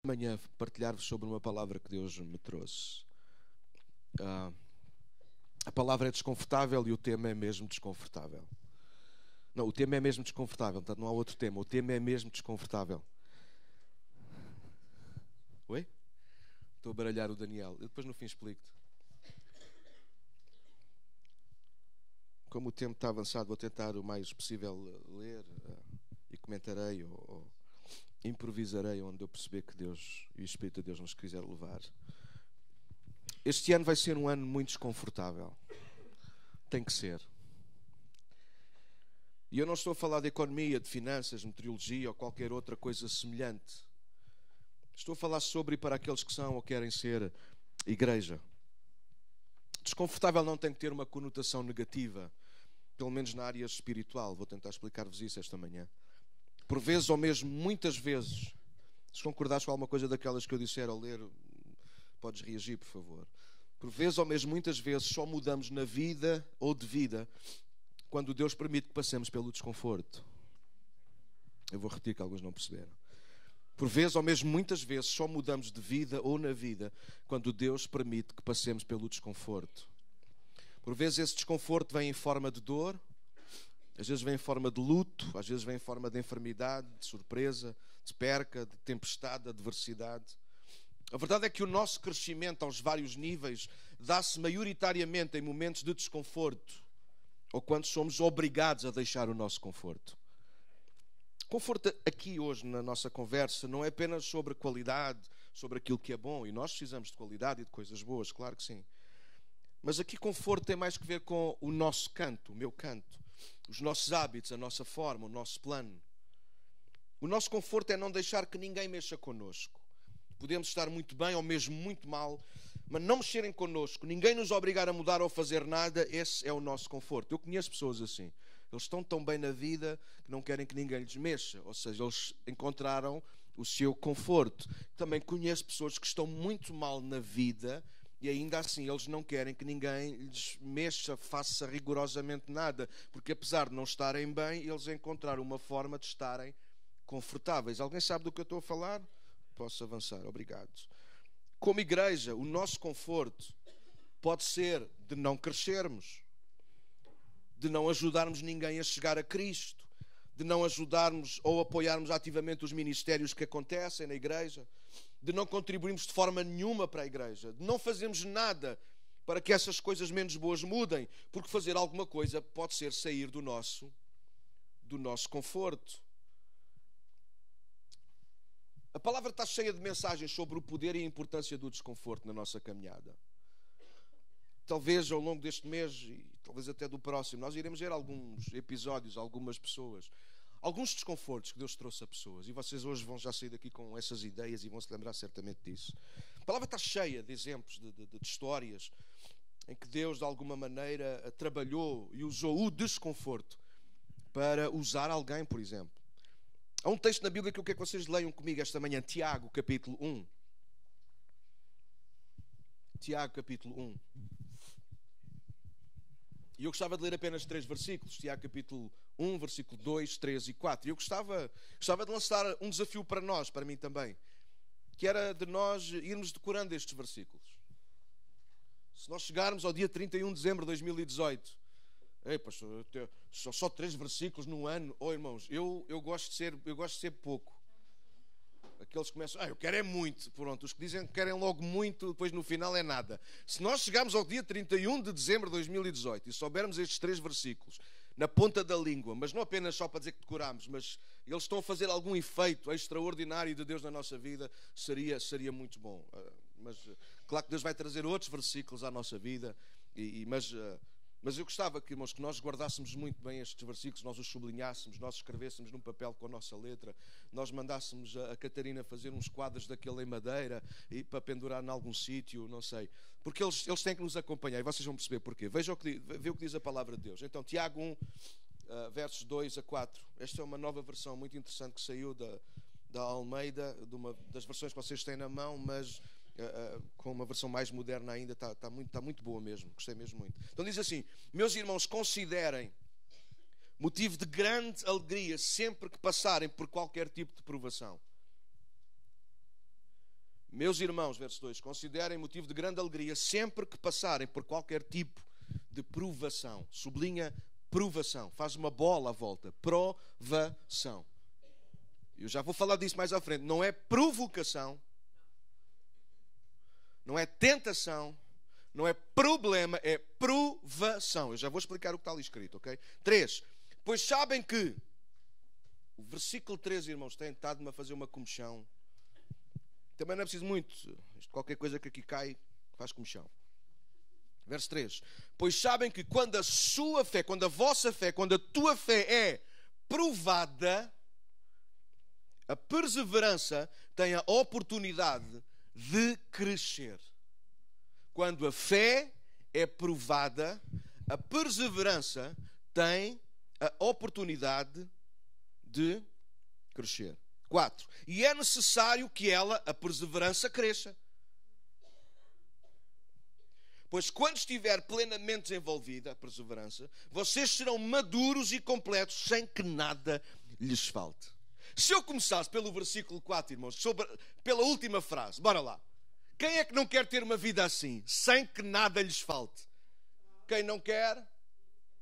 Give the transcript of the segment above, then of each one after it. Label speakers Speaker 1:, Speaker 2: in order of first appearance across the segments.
Speaker 1: Amanhã partilhar-vos sobre uma palavra que Deus me trouxe. A palavra é desconfortável e o tema é mesmo desconfortável. Não, o tema é mesmo desconfortável, portanto não há outro tema. O tema é mesmo desconfortável. Oi? Estou a baralhar o Daniel. Eu depois no fim explico-te. Como o tempo está avançado, vou tentar o mais possível ler e comentarei ou improvisarei onde eu perceber que Deus e o Espírito de Deus nos quiser levar. Este ano vai ser um ano muito desconfortável. Tem que ser. E eu não estou a falar de economia, de finanças, meteorologia ou qualquer outra coisa semelhante. Estou a falar sobre e para aqueles que são ou querem ser igreja. Desconfortável não tem que ter uma conotação negativa, pelo menos na área espiritual. Vou tentar explicar-vos isso esta manhã. Por vezes, ou mesmo muitas vezes, se concordares com alguma coisa daquelas que eu disser ao ler, podes reagir, por favor. Por vezes, ou mesmo muitas vezes, só mudamos na vida ou de vida quando Deus permite que passemos pelo desconforto. Eu vou repetir que alguns não perceberam. Por vezes, ou mesmo muitas vezes, só mudamos de vida ou na vida quando Deus permite que passemos pelo desconforto. Por vezes esse desconforto vem em forma de dor, às vezes vem em forma de luto, às vezes vem em forma de enfermidade, de surpresa, de perca, de tempestade, de adversidade. A verdade é que o nosso crescimento aos vários níveis dá-se maioritariamente em momentos de desconforto ou quando somos obrigados a deixar o nosso conforto. Conforto aqui hoje na nossa conversa não é apenas sobre qualidade, sobre aquilo que é bom, e nós precisamos de qualidade e de coisas boas, claro que sim. Mas aqui conforto tem mais que ver com o nosso canto, o meu canto, os nossos hábitos, a nossa forma, o nosso plano. O nosso conforto é não deixar que ninguém mexa connosco. Podemos estar muito bem ou mesmo muito mal, mas não mexerem connosco, ninguém nos obrigar a mudar ou fazer nada, esse é o nosso conforto. Eu conheço pessoas assim. Eles estão tão bem na vida que não querem que ninguém lhes mexa. Ou seja, eles encontraram o seu conforto. Também conheço pessoas que estão muito mal na vida e ainda assim eles não querem que ninguém lhes mexa, faça rigorosamente nada. Porque apesar de não estarem bem, eles encontraram uma forma de estarem confortáveis. Alguém sabe do que eu estou a falar? Posso avançar, obrigado. Como igreja, o nosso conforto pode ser de não crescermos, de não ajudarmos ninguém a chegar a Cristo, de não ajudarmos ou apoiarmos ativamente os ministérios que acontecem na igreja, de não contribuirmos de forma nenhuma para a igreja, de não fazermos nada para que essas coisas menos boas mudem, porque fazer alguma coisa pode ser sair do nosso conforto. A palavra está cheia de mensagens sobre o poder e a importância do desconforto na nossa caminhada. Talvez ao longo deste mês e talvez até do próximo, nós iremos ver alguns episódios, algumas pessoas, alguns desconfortos que Deus trouxe a pessoas. E vocês hoje vão já sair daqui com essas ideias e vão se lembrar certamente disso. A palavra está cheia de exemplos, de histórias em que Deus de alguma maneira trabalhou e usou o desconforto para usar alguém, por exemplo. Há um texto na Bíblia que eu quero que vocês leiam comigo esta manhã, Tiago, capítulo 1. Tiago, capítulo 1. E eu gostava de ler apenas 3 versículos. Tiago, capítulo 1, versículo 2, 3 e 4. E eu gostava de lançar um desafio para nós, para mim também, que era de nós irmos decorando estes versículos. Se nós chegarmos ao dia 31 de dezembro de 2018... Ei, pastor, só 3 versículos no ano. Oh, irmãos, eu gosto de ser pouco. Aqueles que começam, eu quero é muito. Pronto, os que dizem que querem logo muito, depois no final é nada. Se nós chegarmos ao dia 31 de dezembro de 2018 e soubermos estes 3 versículos na ponta da língua, mas não apenas só para dizer que decoramos, mas eles estão a fazer algum efeito extraordinário de Deus na nossa vida, seria muito bom. Mas claro que Deus vai trazer outros versículos à nossa vida, mas eu gostava que, irmãos, que nós guardássemos muito bem estes versículos, nós os sublinhássemos, nós escrevêssemos num papel com a nossa letra, nós mandássemos a Catarina fazer uns quadros daquele em madeira e para pendurar em algum sítio, não sei. Porque eles têm que nos acompanhar e vocês vão perceber porquê. Vê o que diz a palavra de Deus. Então, Tiago 1, versos 2 a 4. Esta é uma nova versão muito interessante que saiu da Almeida, de uma das versões que vocês têm na mão, mas... com uma versão mais moderna ainda, está muito boa mesmo, gostei mesmo muito. Então diz assim: meus irmãos, considerem motivo de grande alegria sempre que passarem por qualquer tipo de provação. Meus irmãos, verso 2, considerem motivo de grande alegria sempre que passarem por qualquer tipo de provação. Sublinha provação. Faz uma bola à volta. Provação. Eu já vou falar disso mais à frente. Não é provocação. Não é tentação. Não é problema. É provação. Eu já vou explicar o que está ali escrito, ok? 3. Pois sabem que... O versículo 3, irmãos, tem estado-me a fazer uma comichão. Também não é preciso muito. Qualquer coisa que aqui cai, faz comichão. Verso 3. Pois sabem que quando a sua fé, quando a vossa fé, quando a tua fé é provada, a perseverança tem a oportunidade de crescer. Quando a fé é provada, a perseverança tem a oportunidade de crescer. 4. E é necessário que ela, a perseverança, cresça. Pois quando estiver plenamente desenvolvida a perseverança, vocês serão maduros e completos, sem que nada lhes falte. Se eu começasse pelo versículo 4, irmãos, pela última frase, bora lá. Quem é que não quer ter uma vida assim, sem que nada lhes falte? Quem não quer,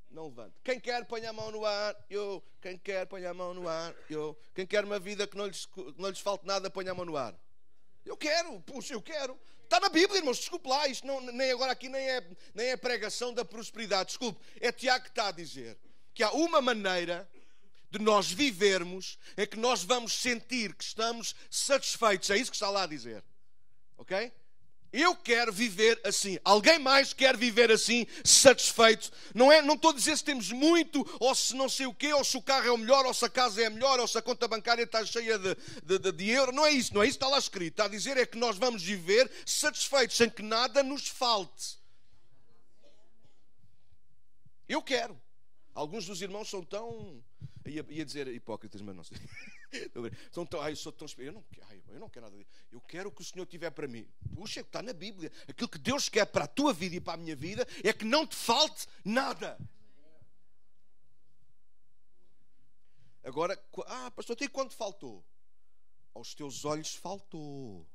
Speaker 1: não levante. Quem quer, põe a mão no ar, eu. Quem quer, põe a mão no ar, eu. Quem quer uma vida que não lhes falte nada, põe a mão no ar. Eu quero, puxa, eu quero. Está na Bíblia, irmãos, desculpe lá, isto não, nem agora aqui nem é pregação da prosperidade, desculpe. É Tiago que está a dizer que há uma maneira de nós vivermos em que nós vamos sentir que estamos satisfeitos. É isso que está lá a dizer. Ok? Eu quero viver assim. Alguém mais quer viver assim, satisfeito? Não estou a dizer se temos muito, ou se não sei o quê, ou se o carro é o melhor, ou se a casa é a melhor, ou se a conta bancária está cheia de euro. Não é isso que está lá escrito. Está a dizer é que nós vamos viver satisfeitos, sem que nada nos falte. Eu quero. Alguns dos irmãos são tão... Ia dizer hipócritas, mas não sei. São tão... eu sou tão... Eu não quero nada disso. Eu quero o que o Senhor tiver para mim. Puxa, está na Bíblia. Aquilo que Deus quer para a tua vida e para a minha vida é que não te falte nada. Agora, pastor, até quando faltou? Aos teus olhos faltou.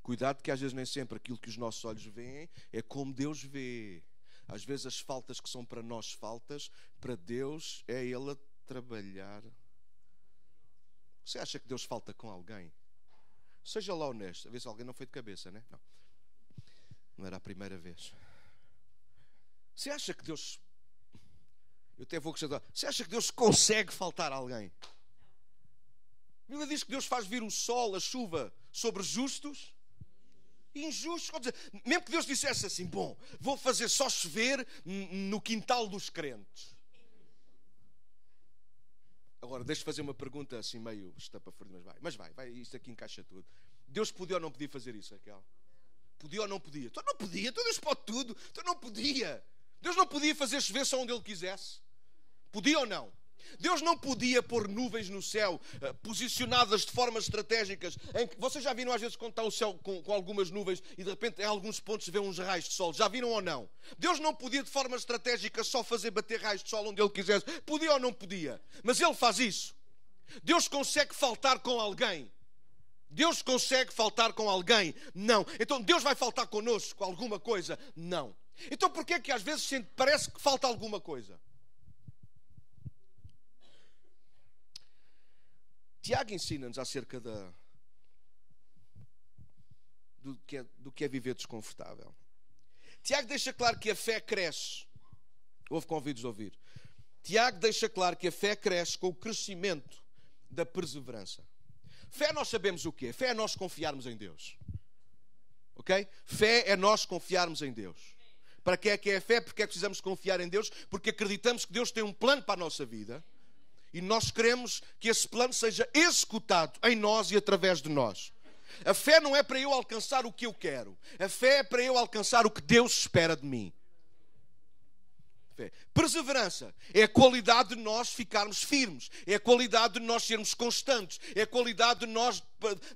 Speaker 1: Cuidado que às vezes nem sempre aquilo que os nossos olhos veem é como Deus vê. Às vezes as faltas que são para nós faltas, para Deus é Ele a trabalhar. Você acha que Deus falta com alguém? Seja lá honesto. A ver se alguém não foi de cabeça, né? Não. Não era a primeira vez. Você acha que Deus... Eu até vou acrescentar. Você acha que Deus consegue faltar a alguém? A Bíblia diz que Deus faz vir o sol, a chuva sobre justos e injustos. Quer dizer, mesmo que Deus dissesse assim, bom, vou fazer só chover no quintal dos crentes. Agora, deixa-me fazer uma pergunta assim meio estapafúrdia, mas vai, isto aqui encaixa tudo. Deus podia ou não podia fazer isso, Raquel? Podia ou não podia? Então não podia, então Deus pode tudo, então não podia. Deus não podia fazer chover só onde Ele quisesse? Podia ou não? Deus não podia pôr nuvens no céu, posicionadas de formas estratégicas, em que, vocês já viram às vezes quando está o céu com algumas nuvens e de repente em alguns pontos se vê uns raios de sol, já viram ou não? Deus não podia de forma estratégica só fazer bater raios de sol onde Ele quisesse, podia ou não podia? Mas Ele faz isso. Deus consegue faltar com alguém? Deus consegue faltar com alguém? Não. Então Deus vai faltar connosco com alguma coisa? Não. Então porquê é que às vezes parece que falta alguma coisa? Tiago ensina-nos acerca do que é viver desconfortável. Tiago deixa claro que a fé cresce. Houve convidos a ouvir. Tiago deixa claro que a fé cresce com o crescimento da perseverança. Fé nós sabemos o que é. Fé é nós confiarmos em Deus. Ok? Fé é nós confiarmos em Deus. Para que é a fé? Porque é que precisamos confiar em Deus? Porque acreditamos que Deus tem um plano para a nossa vida. E nós queremos que esse plano seja executado em nós e através de nós. A fé não é para eu alcançar o que eu quero. A fé é para eu alcançar o que Deus espera de mim. Fé. Perseverança é a qualidade de nós ficarmos firmes. É a qualidade de nós sermos constantes. É a qualidade de nós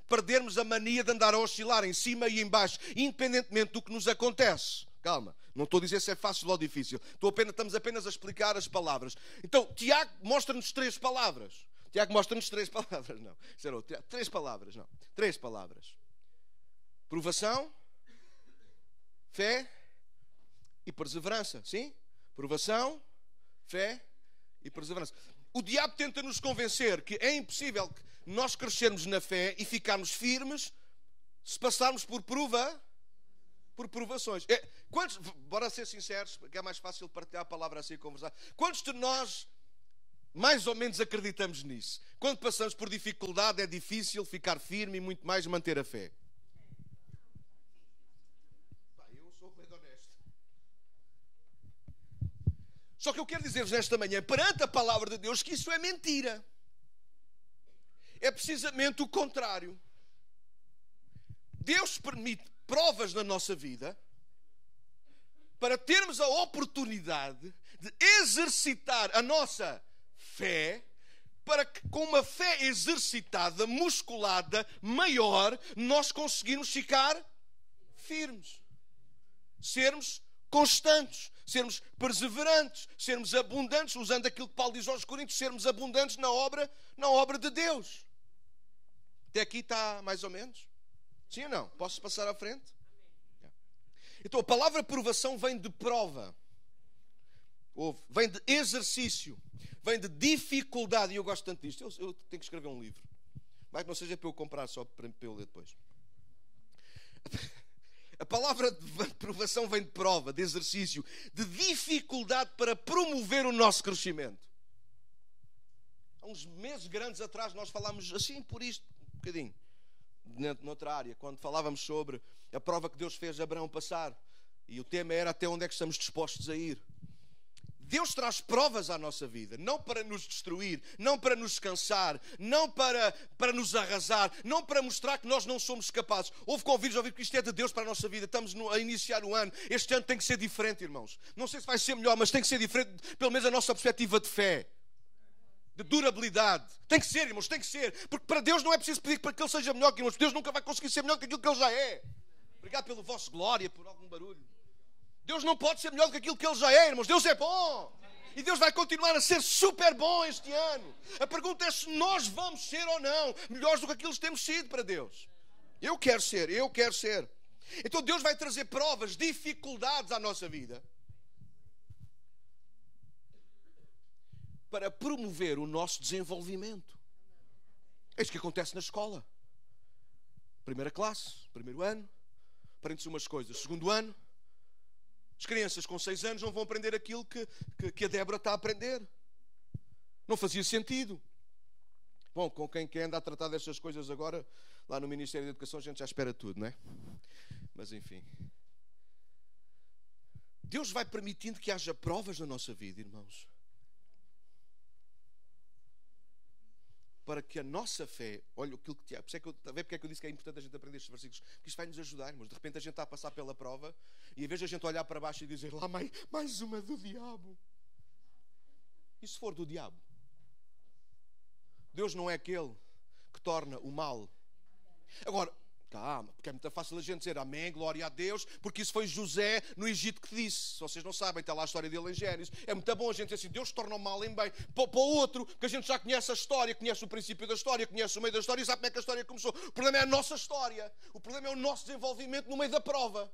Speaker 1: perdermos a mania de andar a oscilar em cima e em baixo, independentemente do que nos acontece. Calma. Não estou a dizer se é fácil ou difícil. Estamos apenas a explicar as palavras. Então, Tiago mostra-nos 3 palavras. Tiago mostra-nos 3 palavras. Não. Três palavras. Não. 3 palavras. Provação, fé e perseverança. Sim? Provação, fé e perseverança. O diabo tenta nos convencer que é impossível nós crescermos na fé e ficarmos firmes se passarmos por provações. Bora ser sinceros, que é mais fácil partilhar a palavra assim e conversar. Quantos de nós mais ou menos acreditamos nisso? Quando passamos por dificuldade é difícil ficar firme e muito mais manter a fé. Eu sou bem honesto. Só que eu quero dizer-vos nesta manhã, perante a palavra de Deus, que isso é mentira. É precisamente o contrário. Deus permite provas na nossa vida para termos a oportunidade de exercitar a nossa fé, para que com uma fé exercitada, musculada, maior, nós conseguirmos ficar firmes, sermos constantes, sermos perseverantes, sermos abundantes, usando aquilo que Paulo diz aos Coríntios, sermos abundantes na obra de Deus. Até aqui está mais ou menos? Sim ou não? Posso passar à frente? Então a palavra provação vem de prova, vem de exercício, vem de dificuldade. E eu gosto tanto disto. Eu tenho que escrever um livro, mas não seja para eu comprar, só para eu ler depois. A palavra de provação vem de prova, de exercício, de dificuldade para promover o nosso crescimento. Há uns meses grandes atrás nós falámos assim por isto, um bocadinho, noutra área, quando falávamos sobre a prova que Deus fez Abraão passar. E o tema era até onde é que estamos dispostos a ir. Deus traz provas à nossa vida, não para nos destruir, não para nos cansar, não para nos arrasar, não para mostrar que nós não somos capazes. Houve convívios a ouvir que isto é de Deus para a nossa vida. Estamos a iniciar o ano. Este ano tem que ser diferente, irmãos. Não sei se vai ser melhor, mas tem que ser diferente, pelo menos a nossa perspectiva de fé, de durabilidade. Tem que ser, irmãos, tem que ser. Porque para Deus não é preciso pedir para que Ele seja melhor que irmãos. Deus nunca vai conseguir ser melhor que aquilo que Ele já é. Obrigado pelo vosso glória, por algum barulho. Deus não pode ser melhor do que aquilo que Ele já é, irmãos. Deus é bom. E Deus vai continuar a ser super bom este ano. A pergunta é se nós vamos ser ou não melhores do que aquilo que temos sido para Deus. Eu quero ser. Então Deus vai trazer provas, dificuldades à nossa vida para promover o nosso desenvolvimento. É isso que acontece na escola. Primeira classe, primeiro ano, aprende-se umas coisas. Segundo ano, as crianças com 6 anos não vão aprender aquilo que a Débora está a aprender. Não fazia sentido. Bom, com quem anda a tratar destas coisas agora, lá no Ministério da Educação, a gente já espera tudo, não é? Mas enfim. Deus vai permitindo que haja provas na nossa vida, irmãos, para que a nossa fé, olha aquilo que porque é que eu disse que é importante a gente aprender estes versículos, porque isto vai nos ajudar, irmãos. De repente a gente está a passar pela prova e em vez de a gente olhar para baixo e dizer lá mais uma do diabo. E se for do diabo? Deus não é aquele que torna o mal. Agora, calma, porque é muito fácil a gente dizer amém, glória a Deus, porque isso foi José no Egito que disse. Se vocês não sabem, está lá a história dele em Gênesis. É muito bom a gente dizer assim, Deus torna o mal em bem. Para o outro, que a gente já conhece a história, conhece o princípio da história, conhece o meio da história e sabe como é que a história começou. O problema é a nossa história. O problema é o nosso desenvolvimento no meio da prova.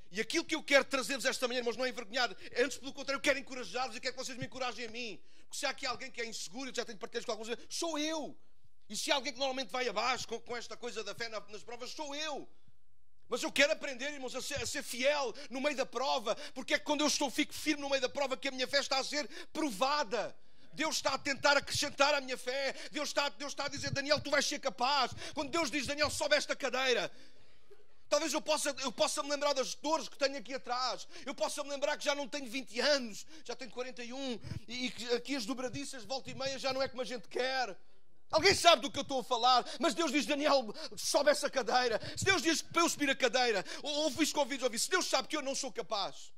Speaker 1: E aquilo que eu quero trazer-vos esta manhã, irmãos, não é envergonhar. Antes, pelo contrário, eu quero encorajar-vos e quero que vocês me encorajem a mim. Porque se há aqui alguém que é inseguro, eu já tenho partilhas com alguns, sou eu. E se há alguém que normalmente vai abaixo com esta coisa da fé nas provas, sou eu. Mas eu quero aprender, irmãos, a ser fiel no meio da prova, porque é que quando eu fico firme no meio da prova que a minha fé está a ser provada. Deus está a tentar acrescentar a minha fé. Deus está a dizer, Daniel, tu vais ser capaz. Quando Deus diz, Daniel, sobe esta cadeira. Talvez eu possa me lembrar das dores que tenho aqui atrás. Eu possa me lembrar que já não tenho 20 anos, já tenho 41. E que aqui as dobradiças de volta e meia já não é como a gente quer. Alguém sabe do que eu estou a falar, mas Deus diz, Daniel, sobe essa cadeira. Se Deus diz para eu subir a cadeira, ouvi os convites, ouvi. Se Deus sabe que eu não sou capaz,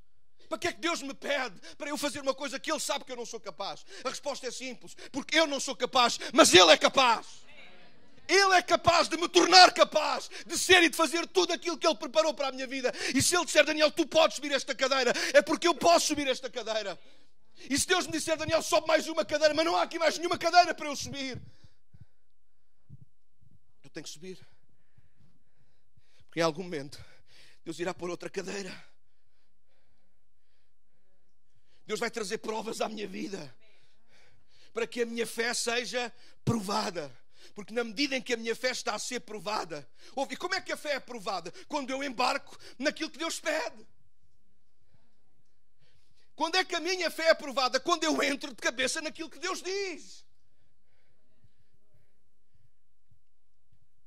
Speaker 1: para que é que Deus me pede para eu fazer uma coisa que Ele sabe que eu não sou capaz? A resposta é simples, porque eu não sou capaz, mas Ele é capaz. Ele é capaz de me tornar capaz de ser e de fazer tudo aquilo que Ele preparou para a minha vida. E se Ele disser, Daniel, tu podes subir esta cadeira, é porque eu posso subir esta cadeira. E se Deus me disser, Daniel, sobe mais uma cadeira, mas não há aqui mais nenhuma cadeira para eu subir, eu tenho que subir. Porque em algum momento, Deus irá pôr outra cadeira. Deus vai trazer provas à minha vida, para que a minha fé seja provada. Porque na medida em que a minha fé está a ser provada... E como é que a fé é provada? Quando eu embarco naquilo que Deus pede. Quando é que a minha fé é provada? Quando eu entro de cabeça naquilo que Deus diz.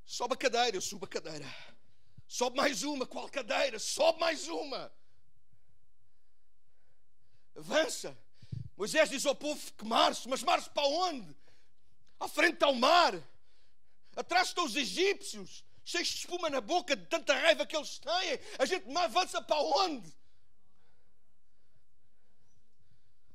Speaker 1: Sobe a cadeira, eu subo a cadeira. Sobe mais uma, qual cadeira? Sobe mais uma. Avança. Moisés diz ao povo que marche, mas marche para onde? À frente está o mar. Atrás estão os egípcios, cheios de espuma na boca, de tanta raiva que eles têm. A gente avança para onde?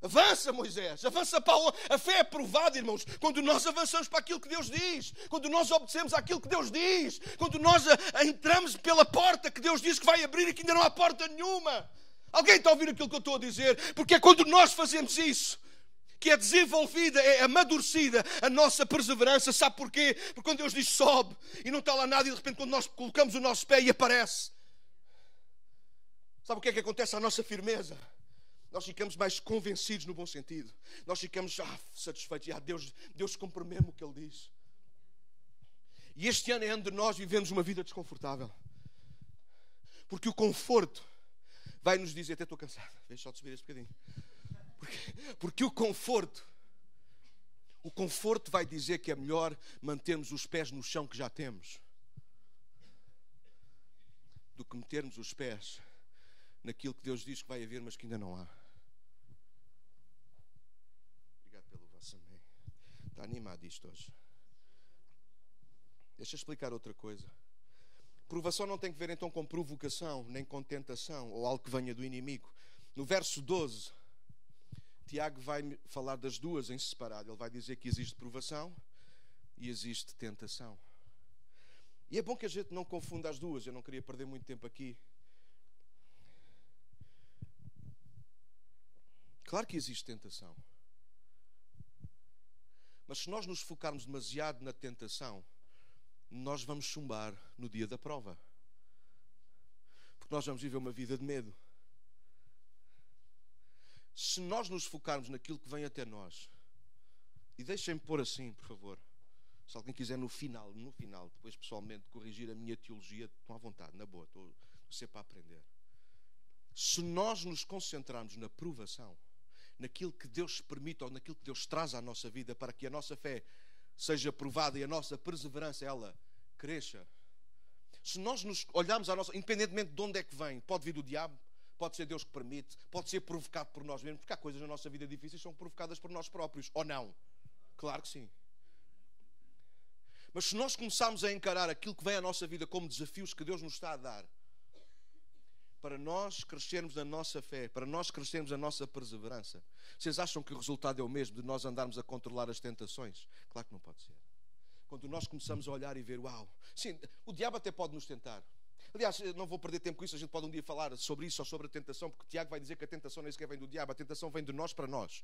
Speaker 1: Avança, Moisés, avança para onde? A fé é provada, irmãos, quando nós avançamos para aquilo que Deus diz, quando nós obedecemos àquilo que Deus diz, quando nós entramos pela porta que Deus diz que vai abrir e que ainda não há porta nenhuma. Alguém está a ouvir aquilo que eu estou a dizer? Porque é quando nós fazemos isso que é desenvolvida, é amadurecida a nossa perseverança. Sabe porquê? Porque quando Deus diz sobe e não está lá nada, e de repente quando nós colocamos o nosso pé e aparece, sabe o que é que acontece à nossa firmeza? Nós ficamos mais convencidos no bom sentido. Nós ficamos satisfeitos. Deus cumpre mesmo o que Ele diz. E este ano é ano de nós vivemos uma vida desconfortável. Porque o conforto vai nos dizer... Até estou cansado. Deixa só de subir este bocadinho. Porque o conforto vai dizer que é melhor mantermos os pés no chão que já temos do que metermos os pés naquilo que Deus diz que vai haver, mas que ainda não há. Obrigado pelo vosso amém. Está animado isto hoje. Deixa eu explicar outra coisa. Provação não tem que ver então com provocação, nem com tentação, ou algo que venha do inimigo. No verso 12, Tiago vai falar das duas em separado. Ele vai dizer que existe provação e existe tentação. E é bom que a gente não confunda as duas. Eu não queria perder muito tempo aqui. Claro que existe tentação. Mas se nós nos focarmos demasiado na tentação, nós vamos chumbar no dia da prova. Porque nós vamos viver uma vida de medo. Se nós nos focarmos naquilo que vem até nós, e deixem-me pôr assim, por favor, se alguém quiser no final, depois pessoalmente corrigir a minha teologia, estão à vontade, na boa, estou sempre a aprender. Se nós nos concentrarmos na provação, naquilo que Deus permite ou naquilo que Deus traz à nossa vida para que a nossa fé seja provada e a nossa perseverança ela cresça. Se nós nos olharmos à nossa, independentemente de onde é que vem, pode vir do diabo, pode ser Deus que permite, pode ser provocado por nós mesmos, porque há coisas na nossa vida difíceis que são provocadas por nós próprios, ou não? Claro que sim. Mas se nós começarmos a encarar aquilo que vem à nossa vida como desafios que Deus nos está a dar, para nós crescermos na nossa fé, para nós crescermos a nossa perseverança, vocês acham que o resultado é o mesmo de nós andarmos a controlar as tentações? Claro que não pode ser. Quando nós começamos a olhar e ver, uau, sim, o diabo até pode nos tentar. Aliás, não vou perder tempo com isso, a gente pode um dia falar sobre isso ou sobre a tentação, porque Tiago vai dizer que a tentação nem sequer vem do diabo, a tentação vem de nós para nós.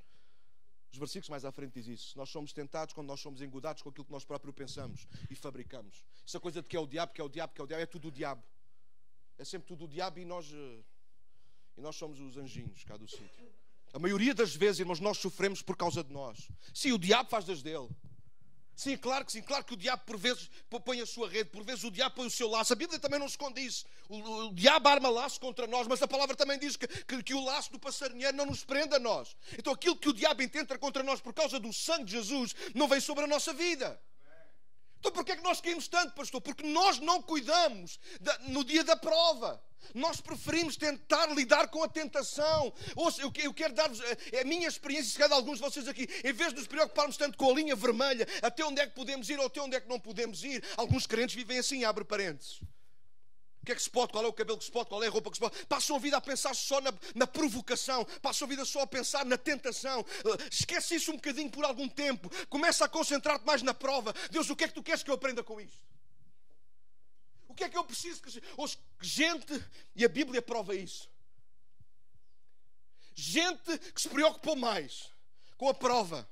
Speaker 1: Os versículos mais à frente diz isso. Nós somos tentados quando nós somos engodados com aquilo que nós próprios pensamos e fabricamos. Essa coisa de que é o diabo, é tudo o diabo. É sempre tudo o diabo e nós somos os anjinhos cá do sítio. A maioria das vezes, irmãos, nós sofremos por causa de nós. Sim, o diabo faz das dele. Sim, claro que o diabo por vezes põe a sua rede, por vezes o diabo põe o seu laço. A Bíblia também não esconde isso. O diabo arma laço contra nós, mas a palavra também diz que o laço do passarinheiro não nos prende a nós. Então aquilo que o diabo intenta contra nós por causa do sangue de Jesus não vem sobre a nossa vida. Então porquê é que nós caímos tanto, pastor? Porque nós não cuidamos no dia da prova. Nós preferimos tentar lidar com a tentação. Ouça, eu quero dar-vos a minha experiência, se calhar de alguns de vocês aqui. Em vez de nos preocuparmos tanto com a linha vermelha, até onde é que podemos ir ou até onde é que não podemos ir. Alguns crentes vivem assim, abre parênteses. O que é que se pode? Qual é o cabelo que se pode? Qual é a roupa que se pode? Passam a vida a pensar só na provocação. Passam a vida só a pensar na tentação. Esquece isso um bocadinho por algum tempo. Começa a concentrar-te mais na prova. Deus, o que é que tu queres que eu aprenda com isto? O que é que eu preciso? Gente, e a Bíblia prova isso. Gente que se preocupou mais com a prova,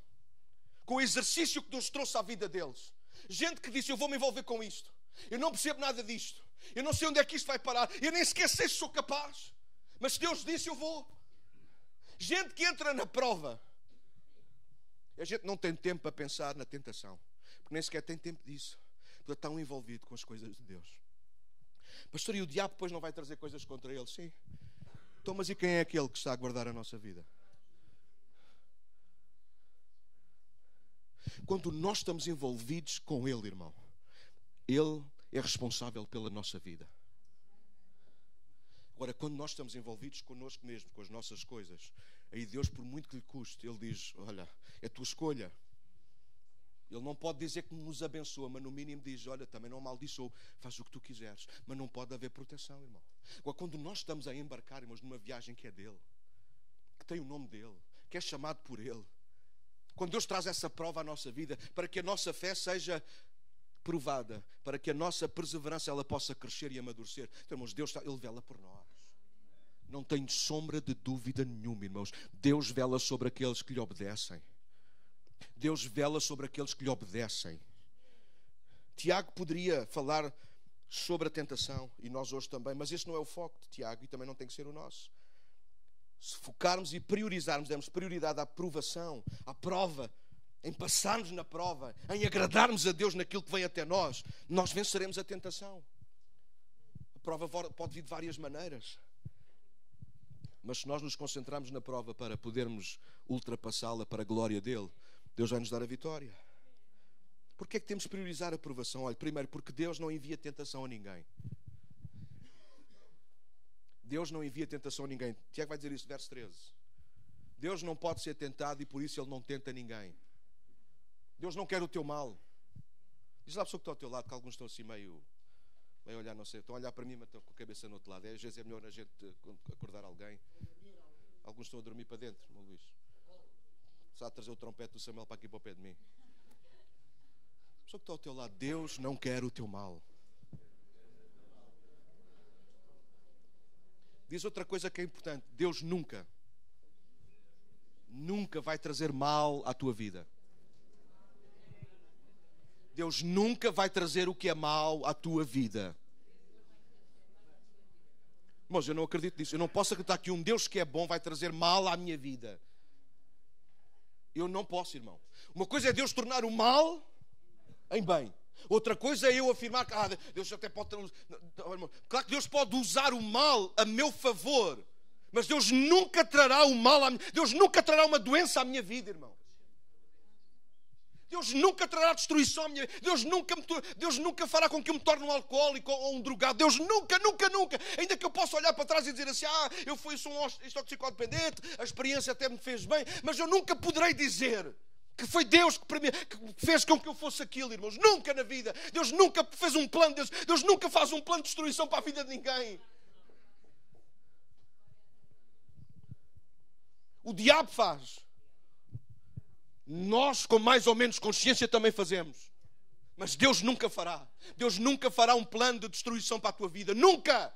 Speaker 1: com o exercício que Deus trouxe à vida deles. Gente que disse, eu vou me envolver com isto. Eu não percebo nada disto. Eu não sei onde é que isto vai parar. Eu nem sequer sei se sou capaz. Mas se Deus disse, eu vou. Gente que entra na prova. A gente não tem tempo para pensar na tentação. Porque nem sequer tem tempo disso. Porque está tão envolvido com as coisas de Deus. Pastor, e o diabo depois não vai trazer coisas contra ele? Sim. Então, mas e quem é aquele que está a guardar a nossa vida? Quando nós estamos envolvidos com Ele, irmão, Ele é responsável pela nossa vida. Agora, quando nós estamos envolvidos connosco mesmo, com as nossas coisas, aí Deus, por muito que lhe custe, Ele diz, olha, é tua escolha. Ele não pode dizer que nos abençoa, mas no mínimo diz, olha, também não amaldiçoou, faz o que tu quiseres. Mas não pode haver proteção, irmão. Agora, quando nós estamos a embarcar, irmãos, numa viagem que é dele, que tem o nome dele, que é chamado por ele, quando Deus traz essa prova à nossa vida, para que a nossa fé seja provada, para que a nossa perseverança ela possa crescer e amadurecer. Então, irmãos, Deus Ele vela por nós. Não tenho sombra de dúvida nenhuma, irmãos. Deus vela sobre aqueles que lhe obedecem. Deus vela sobre aqueles que lhe obedecem. Tiago poderia falar sobre a tentação, e nós hoje também, mas esse não é o foco de Tiago e também não tem que ser o nosso. Se focarmos e priorizarmos, demos prioridade à provação, à prova, em passarmos na prova, em agradarmos a Deus naquilo que vem até nós, nós venceremos a tentação. A prova pode vir de várias maneiras. Mas se nós nos concentrarmos na prova para podermos ultrapassá-la para a glória dele, Deus vai nos dar a vitória. Porquê é que temos de priorizar a provação? Olha, primeiro, porque Deus não envia tentação a ninguém. Deus não envia tentação a ninguém. Tiago vai dizer isso, verso 13. Deus não pode ser tentado e por isso Ele não tenta ninguém. Deus não quer o teu mal. Diz lá a pessoa que está ao teu lado, que alguns estão assim meio a olhar, não sei, estão a olhar para mim, mas estão com a cabeça no outro lado. Às vezes é melhor a gente acordar alguém. Alguns estão a dormir para dentro, meu Luís. Está a trazer o trompete do Samuel para aqui para o pé de mim. A pessoa que está ao teu lado, Deus não quer o teu mal. Diz outra coisa que é importante. Deus nunca vai trazer mal à tua vida. Deus nunca vai trazer o que é mau à tua vida. Mas eu não acredito nisso. Eu não posso acreditar que um Deus que é bom vai trazer mal à minha vida. Eu não posso, irmão. Uma coisa é Deus tornar o mal em bem. Outra coisa é eu afirmar que Deus até pode... Claro que Deus pode usar o mal a meu favor. Mas Deus nunca trará o mal Deus nunca trará uma doença à minha vida, irmão. Deus nunca trará destruição à minha vida. Deus nunca fará com que eu me torne um alcoólico ou um drogado. Deus nunca. Ainda que eu possa olhar para trás e dizer assim, eu sou um toxicodependente, a experiência até me fez bem, mas eu nunca poderei dizer que foi Deus que fez com que eu fosse aquilo, irmãos. Nunca na vida. Deus nunca fez um plano. Deus nunca faz um plano de destruição para a vida de ninguém. O diabo faz. Nós, com mais ou menos consciência, também fazemos. Mas Deus nunca fará. Deus nunca fará um plano de destruição para a tua vida. Nunca!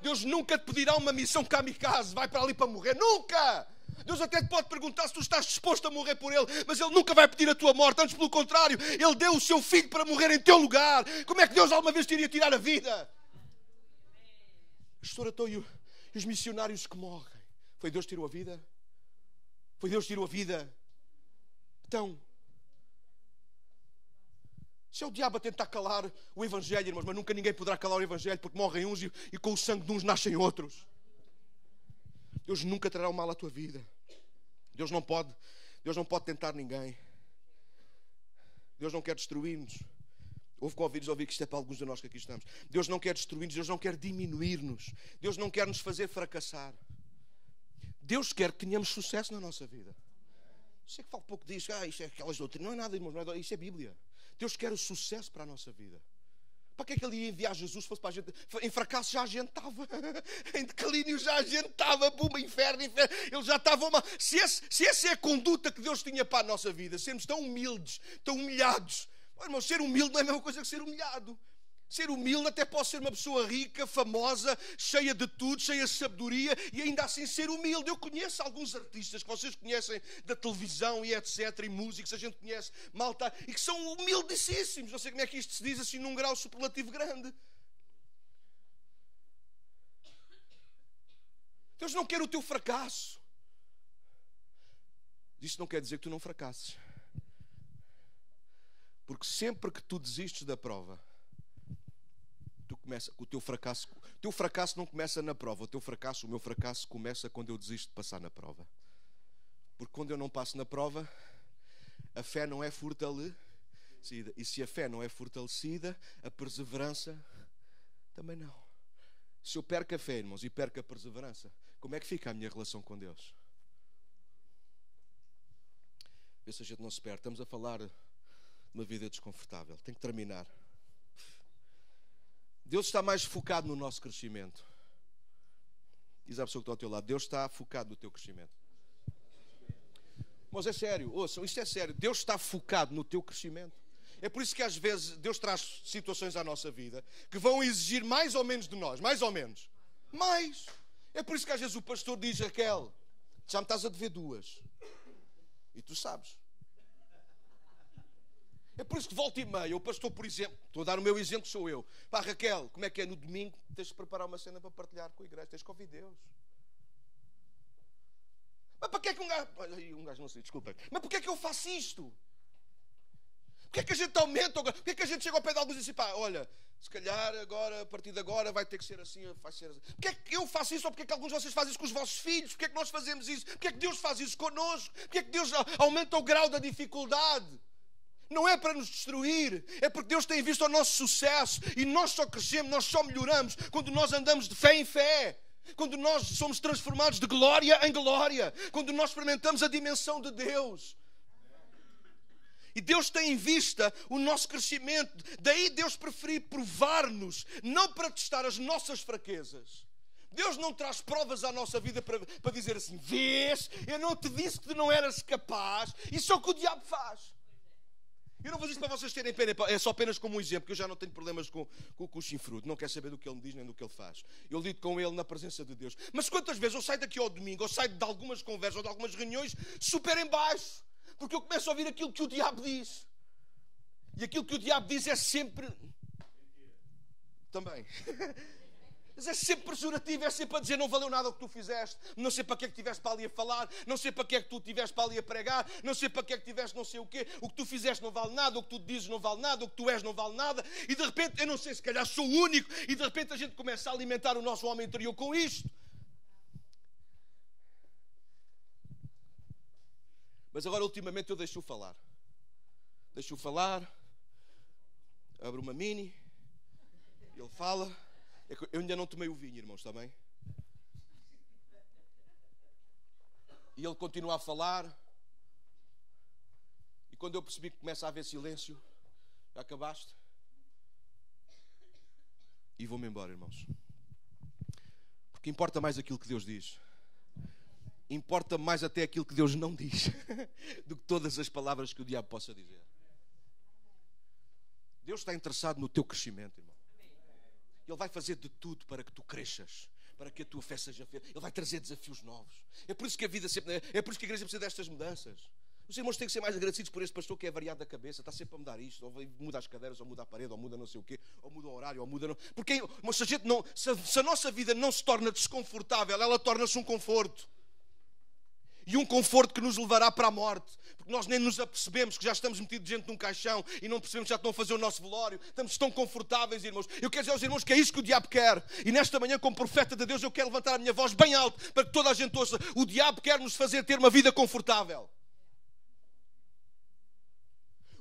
Speaker 1: Deus nunca te pedirá uma missão kamikaze. Vai para ali para morrer. Nunca! Deus até te pode perguntar se tu estás disposto a morrer por Ele. Mas Ele nunca vai pedir a tua morte. Antes, pelo contrário, Ele deu o seu filho para morrer em teu lugar. Como é que Deus alguma vez te iria tirar a vida? Pastor, então, e os missionários que morrem? Foi Deus que tirou a vida? Foi Deus que tirou a vida? Então, se é o diabo a tentar calar o Evangelho, irmãos, mas nunca ninguém poderá calar o Evangelho, porque morrem uns e com o sangue de uns nascem outros. Deus nunca trará o mal à tua vida. Deus não pode tentar ninguém. Deus não quer destruir-nos. Houve com ouvidos ouvir que isto é para alguns de nós que aqui estamos. Deus não quer destruir-nos, Deus não quer diminuir-nos. Deus não quer nos fazer fracassar. Deus quer que tenhamos sucesso na nossa vida. Sei que falo pouco disso, isto é aquelas doutrinas. Não é nada, irmãos, isto é Bíblia. Deus quer o sucesso para a nossa vida. Para que é que Ele ia enviar Jesus se fosse para a gente? Em fracasso já a gente estava. Em declínio já a gente estava. Puma, inferno. Ele já estava mal. Se essa é a conduta que Deus tinha para a nossa vida, sermos tão humildes, tão humilhados. Irmão, ser humilde não é a mesma coisa que ser humilhado. Ser humilde até pode ser uma pessoa rica, famosa, cheia de tudo, cheia de sabedoria e ainda assim ser humilde. Eu conheço alguns artistas que vocês conhecem da televisão e etc, e músicos, a gente conhece, malta, e que são humildíssimos. Não sei como é que isto se diz assim num grau superlativo grande. Deus não quer o teu fracasso. Isso não quer dizer que tu não fracasses. Porque sempre que tu desistes da prova, o teu fracasso não começa na prova. O meu fracasso começa quando eu desisto de passar na prova. Porque quando eu não passo na prova, a fé não é fortalecida. E se a fé não é fortalecida, a perseverança também não. Se eu perco a fé, irmãos, e perco a perseverança, como é que fica a minha relação com Deus? Vê se a gente não se perde. Estamos a falar de uma vida desconfortável. Tem que terminar. Deus está mais focado no nosso crescimento. Diz à pessoa que está ao teu lado: Deus está focado no teu crescimento. Mas é sério, ouçam, isto é sério. Deus está focado no teu crescimento. É por isso que às vezes Deus traz situações à nossa vida que vão exigir mais ou menos de nós. Mais ou menos. Mais. É por isso que às vezes o pastor diz: Raquel, já me estás a dever 2. E tu sabes. É por isso que volta e meia, o pastor, por exemplo, estou a dar o meu exemplo, sou eu. Pá, Raquel, como é que é? No domingo tens de preparar uma cena para partilhar com a igreja, tens que ouvir Deus. Mas para que é que um gajo não sei, desculpem. Mas porquê é que eu faço isto? Porquê é que a gente aumenta? Porquê é que a gente chega ao pé de alguns e diz assim: pá, olha, se calhar agora, a partir de agora vai ter que ser assim, vai ser assim. Porquê é que eu faço isso ou porquê é que alguns de vocês fazem isso com os vossos filhos? Porquê é que nós fazemos isso? Porquê é que Deus faz isso connosco? Porquê é que Deus aumenta o grau da dificuldade? Não é para nos destruir, é porque Deus tem visto o nosso sucesso e nós só crescemos, nós só melhoramos quando nós andamos de fé em fé, quando nós somos transformados de glória em glória, quando nós experimentamos a dimensão de Deus. E Deus tem em vista o nosso crescimento, daí Deus preferir provar-nos, não para testar as nossas fraquezas. Deus não traz provas à nossa vida para dizer assim: vês, eu não te disse que tu não eras capaz. Isso é o que o diabo faz. Eu não vou dizer para vocês terem pena, é só apenas como um exemplo, que eu já não tenho problemas com o chifrudo, não quer saber do que ele me diz nem do que ele faz. Eu lido com ele na presença de Deus. Mas quantas vezes eu saio daqui ao domingo, ou saio de algumas conversas ou de algumas reuniões super em baixo, porque eu começo a ouvir aquilo que o diabo diz. E aquilo que o diabo diz é sempre... Também. Mas é sempre pejorativo, é sempre a dizer: não valeu nada o que tu fizeste, não sei para que é que estiveste para ali a falar, não sei para que é que tu estiveste para ali a pregar, não sei para que é que estiveste não sei o quê, o que tu fizeste não vale nada, o que tu dizes não vale nada, o que tu és não vale nada, e de repente, eu não sei, se calhar sou o único, e de repente a gente começa a alimentar o nosso homem interior com isto. Mas agora ultimamente eu deixo-o falar. Deixo-o falar, abro uma mini, ele fala. Eu ainda não tomei o vinho, irmãos, está bem? E ele continua a falar. E quando eu percebi que começa a haver silêncio: já acabaste? E vou-me embora, irmãos. Porque importa mais aquilo que Deus diz. Importa mais até aquilo que Deus não diz do que todas as palavras que o diabo possa dizer. Deus está interessado no teu crescimento, irmão. Ele vai fazer de tudo para que tu cresças, para que a tua fé seja feita. Ele vai trazer desafios novos. É por isso que a vida sempre, é por isso que a igreja precisa destas mudanças. Os irmãos têm que ser mais agradecidos por este pastor que é variado da cabeça, está sempre a mudar isto, ou muda as cadeiras, ou muda a parede, ou muda não sei o quê, ou muda o horário, ou muda... Porque se a gente não, se a nossa vida não se torna desconfortável, ela torna-se um conforto. E um conforto que nos levará para a morte. Porque nós nem nos apercebemos que já estamos metidos dentro de um caixão e não percebemos que já estão a fazer o nosso velório. Estamos tão confortáveis, irmãos. Eu quero dizer aos irmãos que é isso que o diabo quer. E nesta manhã, como profeta de Deus, eu quero levantar a minha voz bem alto para que toda a gente ouça. O diabo quer nos fazer ter uma vida confortável.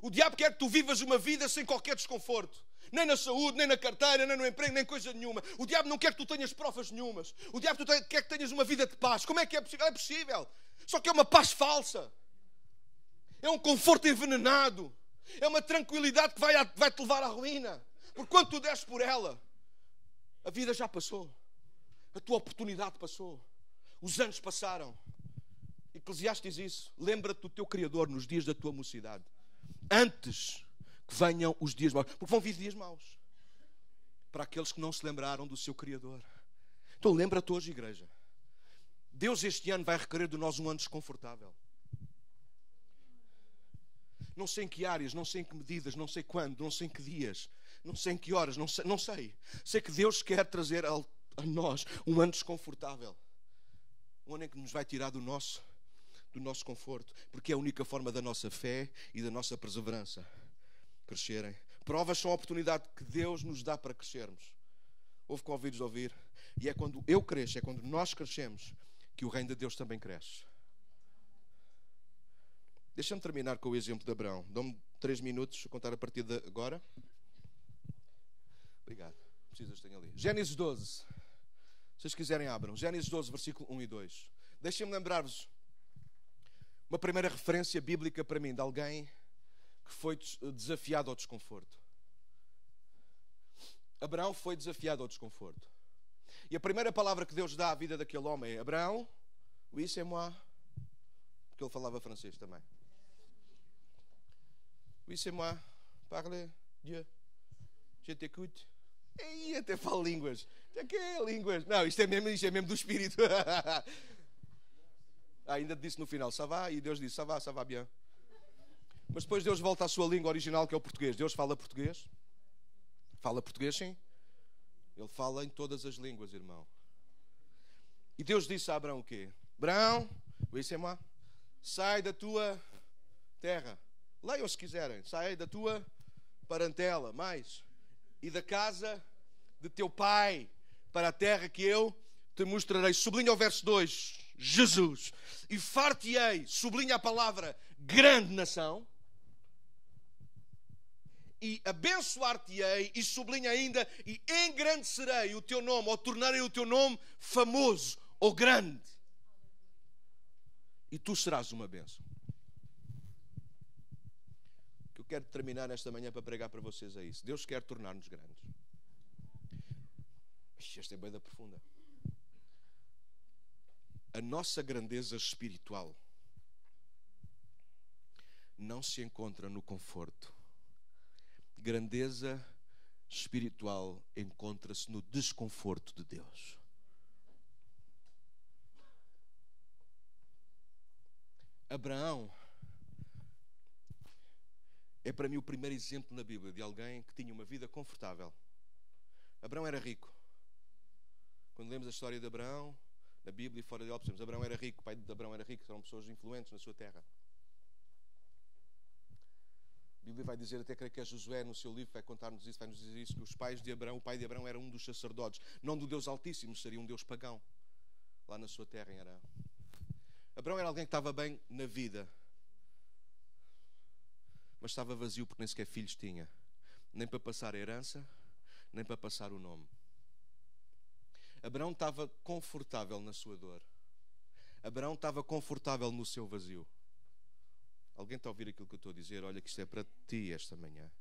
Speaker 1: O diabo quer que tu vivas uma vida sem qualquer desconforto. Nem na saúde, nem na carteira, nem no emprego, nem coisa nenhuma. O diabo não quer que tu tenhas provas nenhumas. O diabo quer que tenhas uma vida de paz. Como é que é possível? É possível. Só que é uma paz falsa. É um conforto envenenado. É uma tranquilidade que vai-te levar à ruína. Porque quando tu desces por ela, a vida já passou. A tua oportunidade passou. Os anos passaram. Eclesiastes diz isso. Lembra-te do teu Criador nos dias da tua mocidade. Antes que venham os dias maus. Porque vão vir dias maus. Para aqueles que não se lembraram do seu Criador. Então lembra-te hoje, igreja. Deus este ano vai requerer de nós um ano desconfortável. Não sei em que áreas, não sei em que medidas, não sei quando, não sei em que dias, não sei em que horas, não sei. Sei que Deus quer trazer a nós um ano desconfortável. onde é que nos vai tirar do nosso conforto, porque é a única forma da nossa fé e da nossa perseverança crescerem. Provas são a oportunidade que Deus nos dá para crescermos. Houve com ouvidos de ouvir. E é quando eu cresço, é quando nós crescemos, que o reino de Deus também cresce. Deixa-me terminar com o exemplo de Abraão. Dão-me 3 minutos a contar a partir de agora. Obrigado. Precisas, tenho ali. Gênesis 12. Se vocês quiserem, abram. Gênesis 12, versículo 1 e 2. Deixem-me lembrar-vos uma primeira referência bíblica para mim, de alguém que foi desafiado ao desconforto. Abraão foi desafiado ao desconforto. E a primeira palavra que Deus dá à vida daquele homem é: Abraão, oui, c'est moi. Porque ele falava francês também. Oui, c'est moi. Parle, Dieu. Je t'écoute. E até falo línguas. Que é línguas? Não, isto é mesmo do Espírito. Ainda disse no final, ça va? E Deus disse, ça va bien. Mas depois Deus volta à sua língua original, que é o português. Deus fala português? Fala português, sim. Ele fala em todas as línguas, irmão. E Deus disse a Abraão o quê? Abraão, oui, c'est moi. Sai da tua terra. Leiam se quiserem. Sai da tua parentela, mais. E da casa de teu pai, para a terra que eu te mostrarei. Sublinha o verso 2. Jesus. E far-te-ei, sublinha a palavra, grande nação. E abençoar-te-ei, e sublinha ainda, e engrandecerei o teu nome, ou tornarei o teu nome famoso ou grande. E tu serás uma bênção. O que eu quero terminar esta manhã para pregar para vocês é isso. Deus quer tornar-nos grandes. Esta é bem da profunda. A nossa grandeza espiritual não se encontra no conforto. Grandeza espiritual encontra-se no desconforto de Deus. Abraão é para mim o primeiro exemplo na Bíblia de alguém que tinha uma vida confortável. Abraão era rico. Quando lemos a história de Abraão, na Bíblia e fora dela, percebemos, Abraão era rico, o pai de Abraão era rico, eram pessoas influentes na sua terra. A Bíblia vai dizer, até creio que é Josué no seu livro, vai contar-nos isso, vai nos dizer isso, que os pais de Abraão, o pai de Abraão era um dos sacerdotes, não do Deus Altíssimo, seria um Deus pagão, lá na sua terra em Arã. Abraão era alguém que estava bem na vida, mas estava vazio porque nem sequer filhos tinha, nem para passar a herança, nem para passar o nome. Abraão estava confortável na sua dor. Abraão estava confortável no seu vazio. Alguém está a ouvir aquilo que eu estou a dizer? Olha que isto é para ti esta manhã.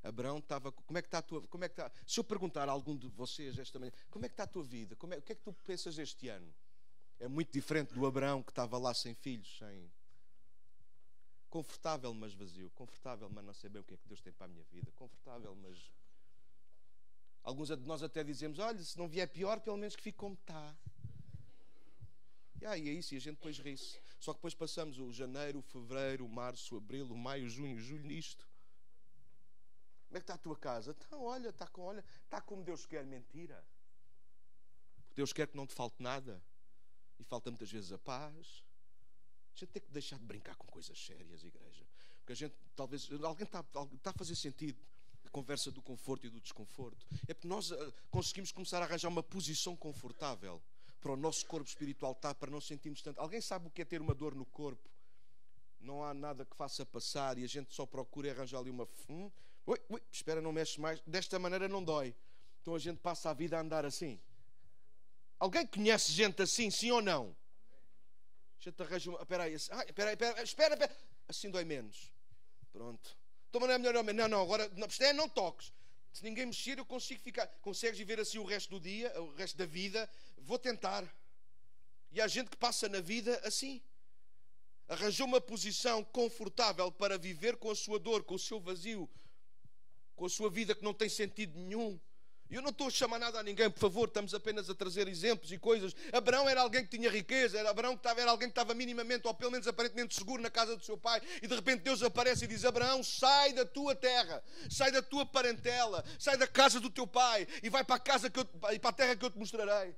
Speaker 1: Abraão estava... Como é que está a tua... Se eu perguntar a algum de vocês esta manhã, como é que está a tua vida? O que é que tu pensas este ano? É muito diferente do Abraão que estava lá sem filhos, sem... Confortável, mas vazio. Confortável, mas não sei bem o que é que Deus tem para a minha vida. Confortável, mas... Alguns de nós até dizemos, olha, se não vier pior, pelo menos que fique como está. E é isso, e a gente depois ri-se. Só que depois passamos o janeiro, o fevereiro, o março, o abril, o maio, o junho, o julho, nisto. Como é que está a tua casa? Então, olha, está como Deus quer, mentira. Porque Deus quer que não te falte nada. E falta muitas vezes a paz. A gente tem que deixar de brincar com coisas sérias, igreja. Porque a gente, talvez, alguém está a fazer sentido. A conversa do conforto e do desconforto. É porque nós conseguimos começar a arranjar uma posição confortável para o nosso corpo espiritual estar, para não sentirmos tanto. Alguém sabe o que é ter uma dor no corpo? Não há nada que faça passar e a gente só procura arranjar ali uma... Ui, espera, não mexes mais. Desta maneira não dói. Então a gente passa a vida a andar assim. Alguém conhece gente assim, sim ou não? A gente arranja uma... Espera. Assim dói menos. Pronto. Então não é melhor ou menos. Não, agora não toques. Se ninguém mexer, eu consigo ficar. Consegues viver assim o resto do dia, o resto da vida? Vou tentar. E há gente que passa na vida assim. Arranjou uma posição confortável para viver com a sua dor, com o seu vazio, com a sua vida que não tem sentido nenhum. E eu não estou a chamar nada a ninguém, por favor, estamos apenas a trazer exemplos e coisas. Abraão era alguém que tinha riqueza, era alguém que estava minimamente, ou pelo menos aparentemente seguro na casa do seu pai, e de repente Deus aparece e diz, Abraão, sai da tua terra, sai da tua parentela, sai da casa do teu pai, e vai para a terra que eu te mostrarei.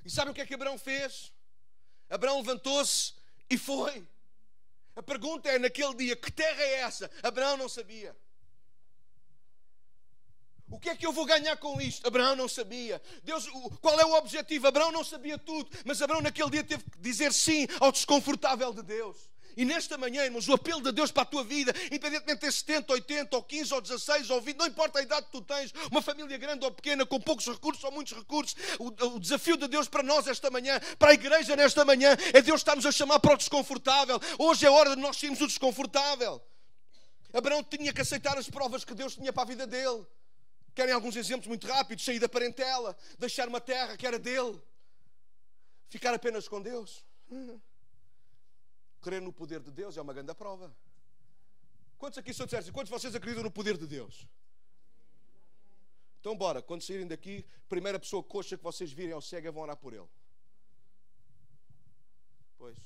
Speaker 1: E sabem o que é que Abraão fez? Abraão levantou-se e foi. A pergunta é, naquele dia, que terra é essa? Abraão não sabia. O que é que eu vou ganhar com isto? Abraão não sabia. Deus, qual é o objetivo? Abraão não sabia tudo, mas Abraão naquele dia teve que dizer sim ao desconfortável de Deus. E nesta manhã, irmãos, o apelo de Deus para a tua vida, independentemente de ter 70, 80, ou 15, ou 16, ou 20, não importa a idade que tu tens, uma família grande ou pequena, com poucos recursos ou muitos recursos, o desafio de Deus para nós esta manhã, para a igreja nesta manhã, é Deus estar-nos a chamar para o desconfortável. Hoje é hora de nós sermos o desconfortável. Abraão tinha que aceitar as provas que Deus tinha para a vida dele. Querem alguns exemplos muito rápidos? Sair da parentela, deixar uma terra que era dele, ficar apenas com Deus. Crer no poder de Deus é uma grande prova. Quantos aqui são disseram? Quantos de vocês acreditam no poder de Deus? Então bora, quando saírem daqui, a primeira pessoa coxa que vocês virem ao cego, vão orar por ele. Pois.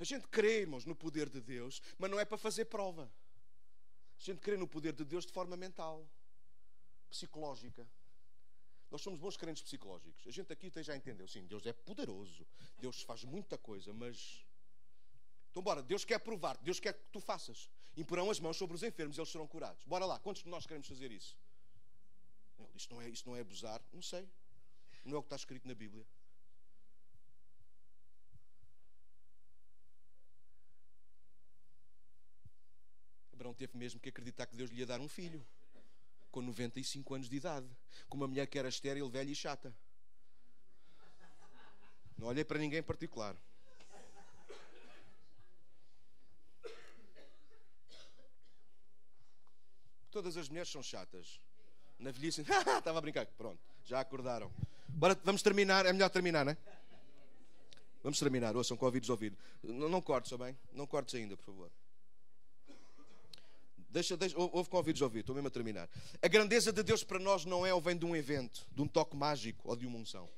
Speaker 1: A gente crê, irmãos, no poder de Deus, mas não é para fazer prova. A gente crê no poder de Deus de forma mental, psicológica. Nós somos bons crentes psicológicos. A gente aqui já entendeu. Sim, Deus é poderoso. Deus faz muita coisa, mas... Então bora, Deus quer provar-te. Deus quer que tu faças. Imporão as mãos sobre os enfermos e eles serão curados. Bora lá, quantos de nós queremos fazer isso? Isto não é abusar? Não sei. Não é o que está escrito na Bíblia. Abraão teve mesmo que acreditar que Deus lhe ia dar um filho. Com 95 anos de idade. Com uma mulher que era estéril, velha e chata. Não olhei para ninguém em particular. Todas as mulheres são chatas. Na velhice, estava a brincar. Pronto, já acordaram. Bora, vamos terminar. É melhor terminar, não é? Vamos terminar. Ouçam com ouvidos ouvidos. Não cortes, está bem? Não cortes ainda, por favor. Ouve com ouvidos ouvidos. Estou mesmo a terminar. A grandeza de Deus para nós não é ou vem de um evento, de um toque mágico ou de uma unção.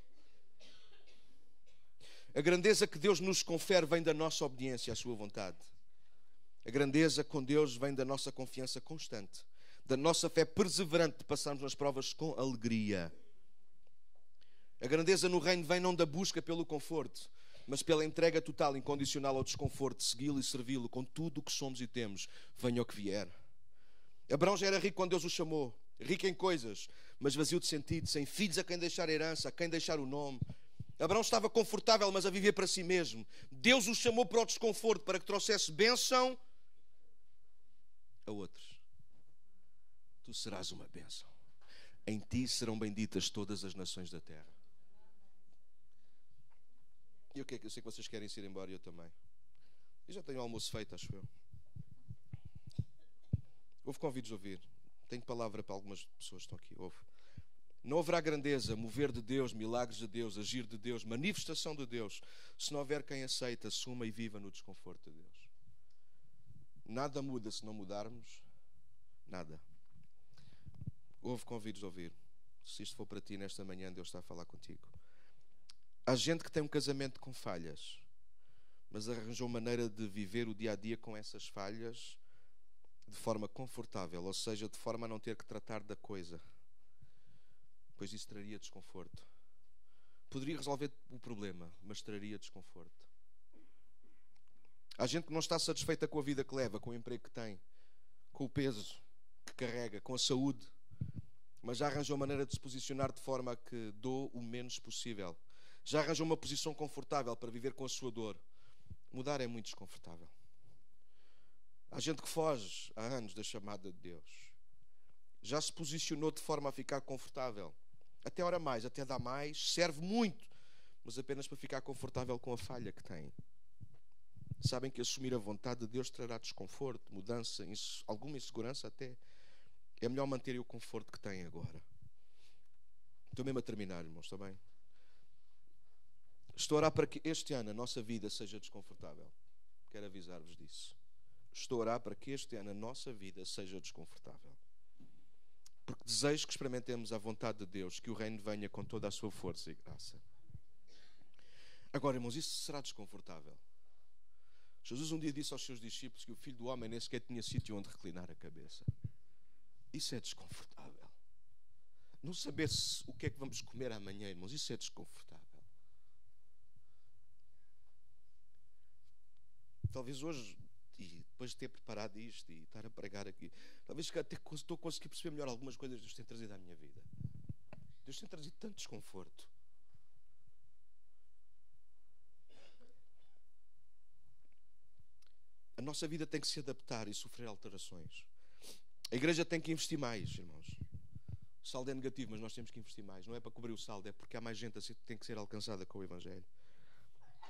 Speaker 1: A grandeza que Deus nos confere vem da nossa obediência à sua vontade. A grandeza com Deus vem da nossa confiança constante, da nossa fé perseverante de passarmos nas provas com alegria. A grandeza no reino vem não da busca pelo conforto, mas pela entrega total, incondicional ao desconforto, de segui-lo e servi-lo com tudo o que somos e temos, venha o que vier. Abraão já era rico quando Deus o chamou, rico em coisas, mas vazio de sentido, sem filhos a quem deixar a herança, a quem deixar o nome. Abraão estava confortável, mas a viver para si mesmo. Deus o chamou para o desconforto, para que trouxesse bênção a outros. Tu serás uma bênção. Em ti serão benditas todas as nações da terra. E o que é que eu sei que vocês querem ir embora e eu também. Eu já tenho o almoço feito, acho eu. Houve convidos a ouvir. Tenho palavra para algumas pessoas que estão aqui. Houve. Não haverá grandeza, mover de Deus, milagres de Deus, agir de Deus, manifestação de Deus, se não houver quem aceite, assuma e viva no desconforto de Deus. Nada muda se não mudarmos. Nada. Houve convidos a ouvir. Se isto for para ti nesta manhã, Deus está a falar contigo. Há gente que tem um casamento com falhas, mas arranjou maneira de viver o dia a dia com essas falhas de forma confortável, ou seja, de forma a não ter que tratar da coisa, pois isso traria desconforto. Poderia resolver o problema, mas traria desconforto. Há gente que não está satisfeita com a vida que leva, com o emprego que tem, com o peso que carrega, com a saúde, mas já arranjou maneira de se posicionar de forma a que dou o menos possível. Já arranjou uma posição confortável para viver com a sua dor. Mudar é muito desconfortável. Há gente que foge há anos da chamada de Deus. Já se posicionou de forma a ficar confortável. Até ora mais, até dá mais, serve muito, mas apenas para ficar confortável com a falha que tem. Sabem que assumir a vontade de Deus trará desconforto, mudança, alguma insegurança até. É melhor manter o conforto que têm agora. Estou mesmo a terminar, irmãos, está bem? Estou a orar para que este ano a nossa vida seja desconfortável. Quero avisar-vos disso. Estou a orar para que este ano a nossa vida seja desconfortável. Porque desejo que experimentemos a vontade de Deus, que o reino venha com toda a sua força e graça. Agora, irmãos, isso será desconfortável. Jesus um dia disse aos seus discípulos que o Filho do Homem nem sequer tinha sítio onde reclinar a cabeça. Isso é desconfortável. Não saber o que é que vamos comer amanhã, irmãos, isso é desconfortável. Talvez hoje, e depois de ter preparado isto e estar a pregar aqui, talvez até estou a conseguir perceber melhor algumas coisas que Deus tem trazido à minha vida. Deus tem trazido tanto desconforto. A nossa vida tem que se adaptar e sofrer alterações. A igreja tem que investir mais, irmãos. O saldo é negativo, mas nós temos que investir mais. Não é para cobrir o saldo, é porque há mais gente que tem que ser alcançada com o Evangelho.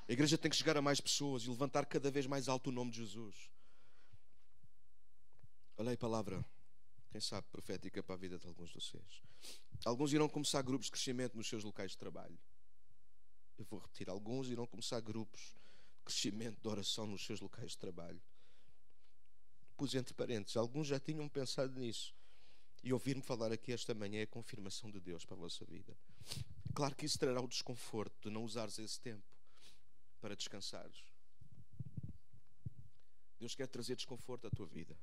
Speaker 1: A igreja tem que chegar a mais pessoas e levantar cada vez mais alto o nome de Jesus. Olha aí a palavra, quem sabe, profética para a vida de alguns de vocês. Alguns irão começar grupos de crescimento nos seus locais de trabalho. Eu vou repetir, alguns irão começar grupos de crescimento de oração nos seus locais de trabalho. Pus entre parênteses, alguns já tinham pensado nisso. E ouvir-me falar aqui esta manhã é a confirmação de Deus para a vossa vida. Claro que isso trará o desconforto de não usares esse tempo para descansares. Deus quer trazer desconforto à tua vida.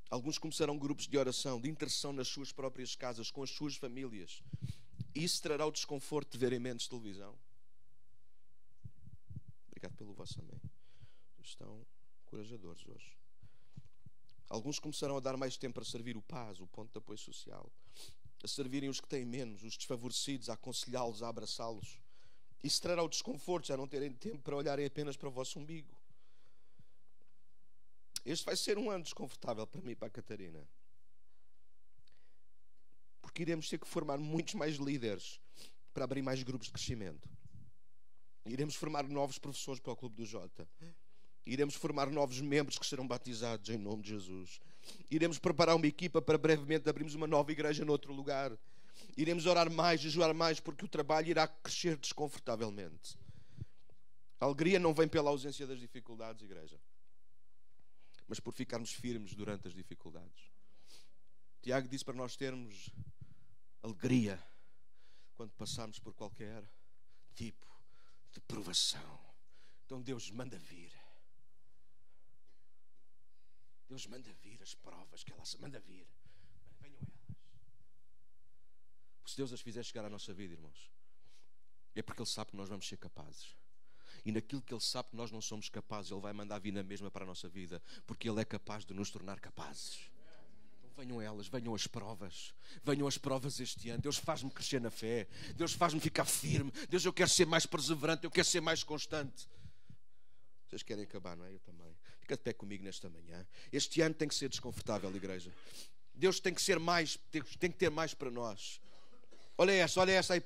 Speaker 1: Alguns começarão grupos de oração, de intercessão nas suas próprias casas, com as suas famílias. E isso trará o desconforto de verem menos televisão. Obrigado pelo vosso amém. Estão encorajadores hoje. Alguns começarão a dar mais tempo para servir o Paz, o ponto de apoio social. A servirem os que têm menos, os desfavorecidos, a aconselhá-los, a abraçá-los. Isso trará o desconforto, já não terem tempo para olharem apenas para o vosso umbigo. Este vai ser um ano desconfortável para mim e para a Catarina. Porque iremos ter que formar muitos mais líderes para abrir mais grupos de crescimento. Iremos formar novos professores para o Clube do Jota. Iremos formar novos membros que serão batizados em nome de Jesus. Iremos preparar uma equipa para brevemente abrirmos uma nova igreja noutro lugar. Iremos orar mais, jejuar mais, porque o trabalho irá crescer desconfortavelmente. A alegria não vem pela ausência das dificuldades, igreja, mas por ficarmos firmes durante as dificuldades. Tiago disse para nós termos alegria quando passarmos por qualquer tipo de provação. Então Deus manda vir. Deus manda vir as provas que ela manda vir. Venham elas. Se Deus as fizer chegar à nossa vida, irmãos, é porque Ele sabe que nós vamos ser capazes. E naquilo que Ele sabe que nós não somos capazes, Ele vai mandar vir na mesma para a nossa vida, porque Ele é capaz de nos tornar capazes. Então venham elas, venham as provas. Venham as provas este ano. Deus faz-me crescer na fé. Deus faz-me ficar firme. Deus, eu quero ser mais perseverante. Eu quero ser mais constante. Vocês querem acabar, não é? Eu também. Fica de pé comigo nesta manhã. Este ano tem que ser desconfortável, igreja. Deus tem que ser mais, tem que ter mais para nós. Olha esta aí.